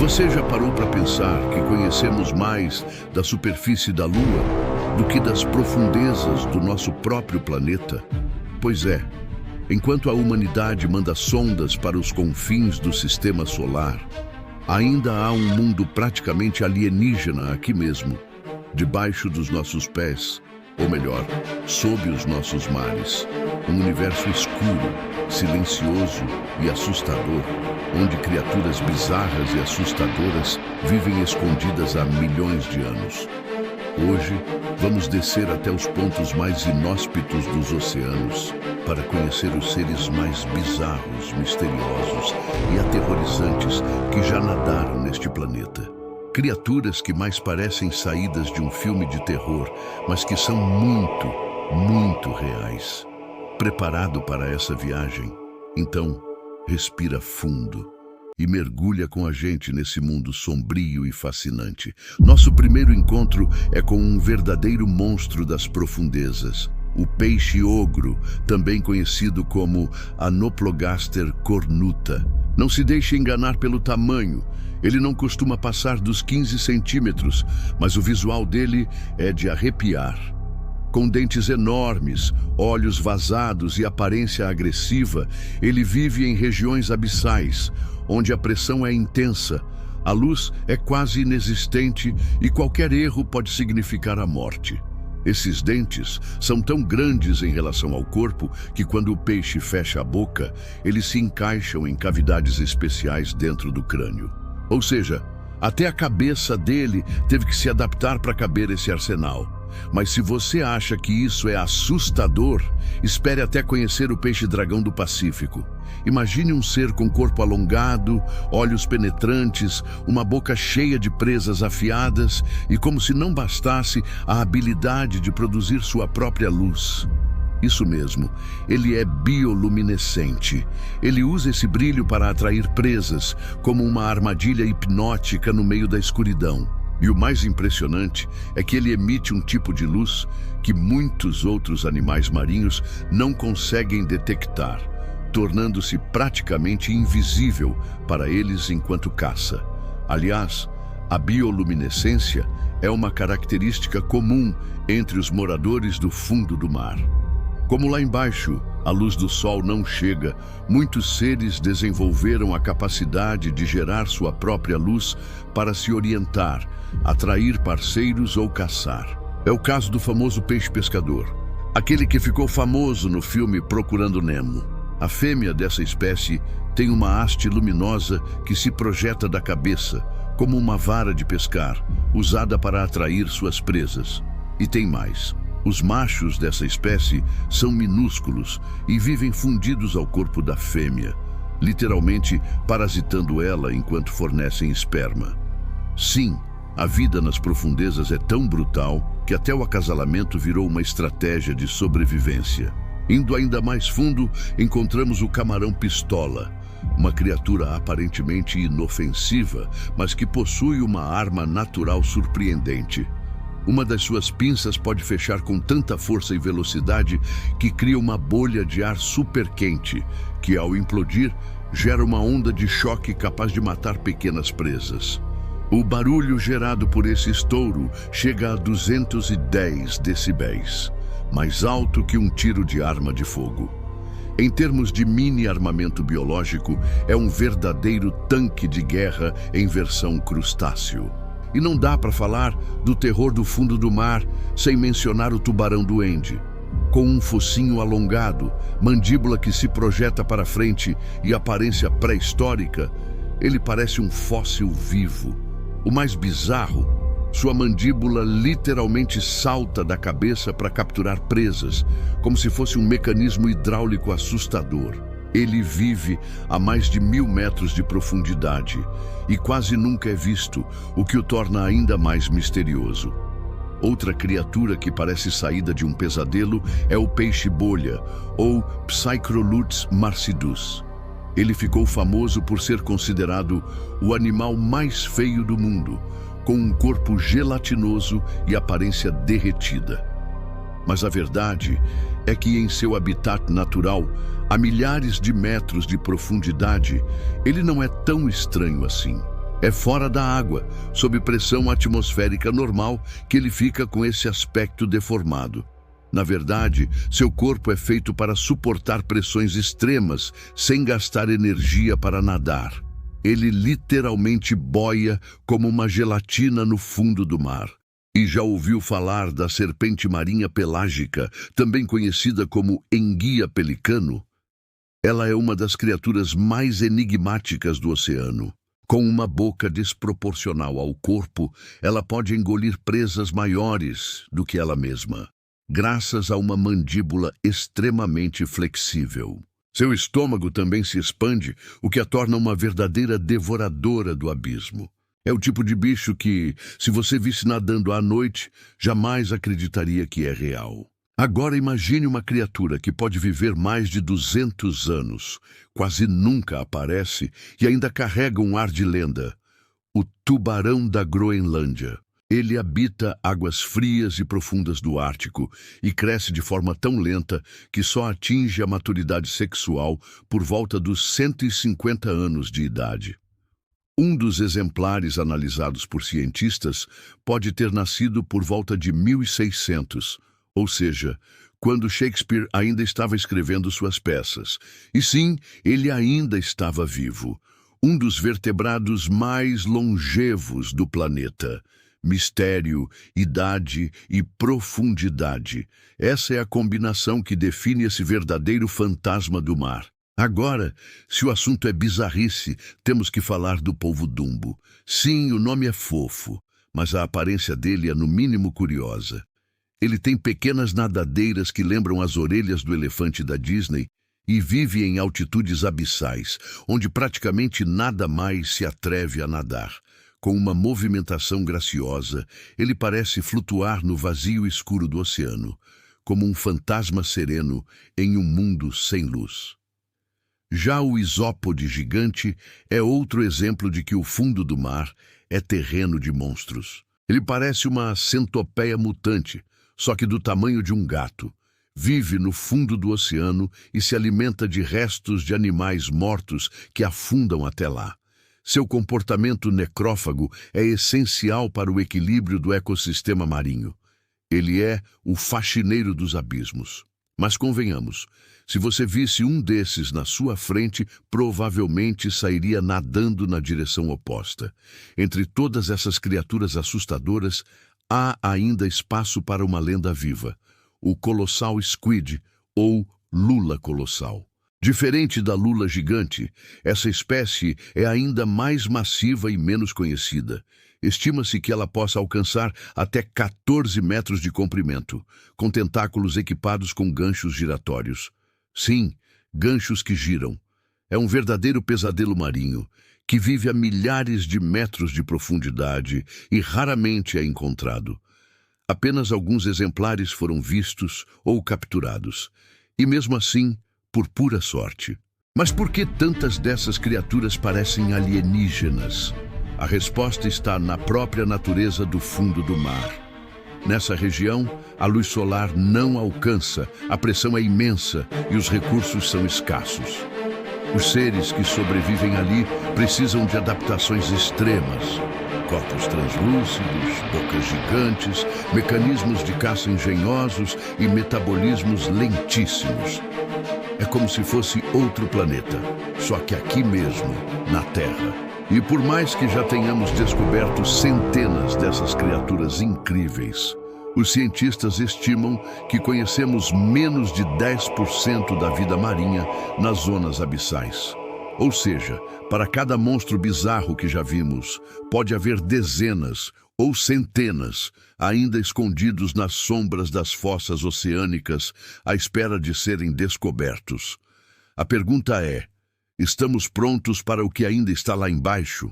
Você já parou para pensar que conhecemos mais da superfície da Lua do que das profundezas do nosso próprio planeta? Pois é, enquanto a humanidade manda sondas para os confins do sistema solar, ainda há um mundo praticamente alienígena aqui mesmo, debaixo dos nossos pés, ou melhor, sob os nossos mares. Um universo escuro, silencioso e assustador, onde criaturas bizarras e assustadoras vivem escondidas há milhões de anos. Hoje, vamos descer até os pontos mais inóspitos dos oceanos para conhecer os seres mais bizarros, misteriosos e aterrorizantes que já nadaram neste planeta. Criaturas que mais parecem saídas de um filme de terror, mas que são muito, muito reais. Preparado para essa viagem? Então, respira fundo e mergulha com a gente nesse mundo sombrio e fascinante. Nosso primeiro encontro é com um verdadeiro monstro das profundezas, o peixe-ogro, também conhecido como Anoplogaster cornuta. Não se deixe enganar pelo tamanho. Ele não costuma passar dos 15 centímetros, mas o visual dele é de arrepiar. Com dentes enormes, olhos vazados e aparência agressiva, ele vive em regiões abissais, onde a pressão é intensa, a luz é quase inexistente e qualquer erro pode significar a morte. Esses dentes são tão grandes em relação ao corpo que quando o peixe fecha a boca, eles se encaixam em cavidades especiais dentro do crânio. Ou seja, até a cabeça dele teve que se adaptar para caber esse arsenal. Mas se você acha que isso é assustador, espere até conhecer o peixe-dragão do Pacífico. Imagine um ser com corpo alongado, olhos penetrantes, uma boca cheia de presas afiadas e, como se não bastasse, a habilidade de produzir sua própria luz. Isso mesmo, ele é bioluminescente. Ele usa esse brilho para atrair presas, como uma armadilha hipnótica no meio da escuridão. E o mais impressionante é que ele emite um tipo de luz que muitos outros animais marinhos não conseguem detectar, tornando-se praticamente invisível para eles enquanto caça. Aliás, a bioluminescência é uma característica comum entre os moradores do fundo do mar. Como lá embaixo, a luz do sol não chega, muitos seres desenvolveram a capacidade de gerar sua própria luz para se orientar, atrair parceiros ou caçar. É o caso do famoso peixe-pescador, aquele que ficou famoso no filme Procurando Nemo. A fêmea dessa espécie tem uma haste luminosa que se projeta da cabeça, como uma vara de pescar, usada para atrair suas presas. E tem mais. Os machos dessa espécie são minúsculos e vivem fundidos ao corpo da fêmea, literalmente parasitando ela enquanto fornecem esperma. Sim, a vida nas profundezas é tão brutal que até o acasalamento virou uma estratégia de sobrevivência. Indo ainda mais fundo, encontramos o camarão-pistola, uma criatura aparentemente inofensiva, mas que possui uma arma natural surpreendente. Uma das suas pinças pode fechar com tanta força e velocidade que cria uma bolha de ar super quente, que ao implodir, gera uma onda de choque capaz de matar pequenas presas. O barulho gerado por esse estouro chega a 210 decibéis, mais alto que um tiro de arma de fogo. Em termos de mini-armamento biológico, é um verdadeiro tanque de guerra em versão crustáceo. E não dá para falar do terror do fundo do mar sem mencionar o tubarão-duende. Com um focinho alongado, mandíbula que se projeta para frente e aparência pré-histórica, ele parece um fóssil vivo. O mais bizarro, sua mandíbula literalmente salta da cabeça para capturar presas, como se fosse um mecanismo hidráulico assustador. Ele vive a mais de 1000 metros de profundidade e quase nunca é visto, o que o torna ainda mais misterioso. Outra criatura que parece saída de um pesadelo é o peixe-bolha, ou Psychrolutes marcidus. Ele ficou famoso por ser considerado o animal mais feio do mundo, com um corpo gelatinoso e aparência derretida. Mas a verdade é que em seu habitat natural, a milhares de metros de profundidade, ele não é tão estranho assim. É fora da água, sob pressão atmosférica normal, que ele fica com esse aspecto deformado. Na verdade, seu corpo é feito para suportar pressões extremas, sem gastar energia para nadar. Ele literalmente boia como uma gelatina no fundo do mar. E já ouviu falar da serpente marinha pelágica, também conhecida como enguia pelicano? Ela é uma das criaturas mais enigmáticas do oceano. Com uma boca desproporcional ao corpo, ela pode engolir presas maiores do que ela mesma, graças a uma mandíbula extremamente flexível. Seu estômago também se expande, o que a torna uma verdadeira devoradora do abismo. É o tipo de bicho que, se você visse nadando à noite, jamais acreditaria que é real. Agora imagine uma criatura que pode viver mais de 200 anos, quase nunca aparece e ainda carrega um ar de lenda. O tubarão da Groenlândia. Ele habita águas frias e profundas do Ártico e cresce de forma tão lenta que só atinge a maturidade sexual por volta dos 150 anos de idade. Um dos exemplares analisados por cientistas pode ter nascido por volta de 1600, ou seja, quando Shakespeare ainda estava escrevendo suas peças. E sim, ele ainda estava vivo. Um dos vertebrados mais longevos do planeta. Mistério, idade e profundidade. Essa é a combinação que define esse verdadeiro fantasma do mar. Agora, se o assunto é bizarrice, temos que falar do polvo Dumbo. Sim, o nome é fofo, mas a aparência dele é no mínimo curiosa. Ele tem pequenas nadadeiras que lembram as orelhas do elefante da Disney e vive em altitudes abissais, onde praticamente nada mais se atreve a nadar. Com uma movimentação graciosa, ele parece flutuar no vazio escuro do oceano, como um fantasma sereno em um mundo sem luz. Já o isópode gigante é outro exemplo de que o fundo do mar é terreno de monstros. Ele parece uma centopeia mutante, só que do tamanho de um gato. Vive no fundo do oceano e se alimenta de restos de animais mortos que afundam até lá. Seu comportamento necrófago é essencial para o equilíbrio do ecossistema marinho. Ele é o faxineiro dos abismos. Mas convenhamos, se você visse um desses na sua frente, provavelmente sairia nadando na direção oposta. Entre todas essas criaturas assustadoras, há ainda espaço para uma lenda viva, o colossal squid, ou lula colossal. Diferente da lula gigante, essa espécie é ainda mais massiva e menos conhecida. Estima-se que ela possa alcançar até 14 metros de comprimento, com tentáculos equipados com ganchos giratórios. Sim, ganchos que giram. É um verdadeiro pesadelo marinho, que vive a milhares de metros de profundidade e raramente é encontrado. Apenas alguns exemplares foram vistos ou capturados, e mesmo assim, por pura sorte. Mas por que tantas dessas criaturas parecem alienígenas? A resposta está na própria natureza do fundo do mar. Nessa região, a luz solar não alcança, a pressão é imensa e os recursos são escassos. Os seres que sobrevivem ali precisam de adaptações extremas. Corpos translúcidos, bocas gigantes, mecanismos de caça engenhosos e metabolismos lentíssimos. É como se fosse outro planeta, só que aqui mesmo, na Terra. E por mais que já tenhamos descoberto centenas dessas criaturas incríveis, os cientistas estimam que conhecemos menos de 10% da vida marinha nas zonas abissais. Ou seja, para cada monstro bizarro que já vimos, pode haver dezenas ou centenas ainda escondidos nas sombras das fossas oceânicas à espera de serem descobertos. A pergunta é: estamos prontos para o que ainda está lá embaixo?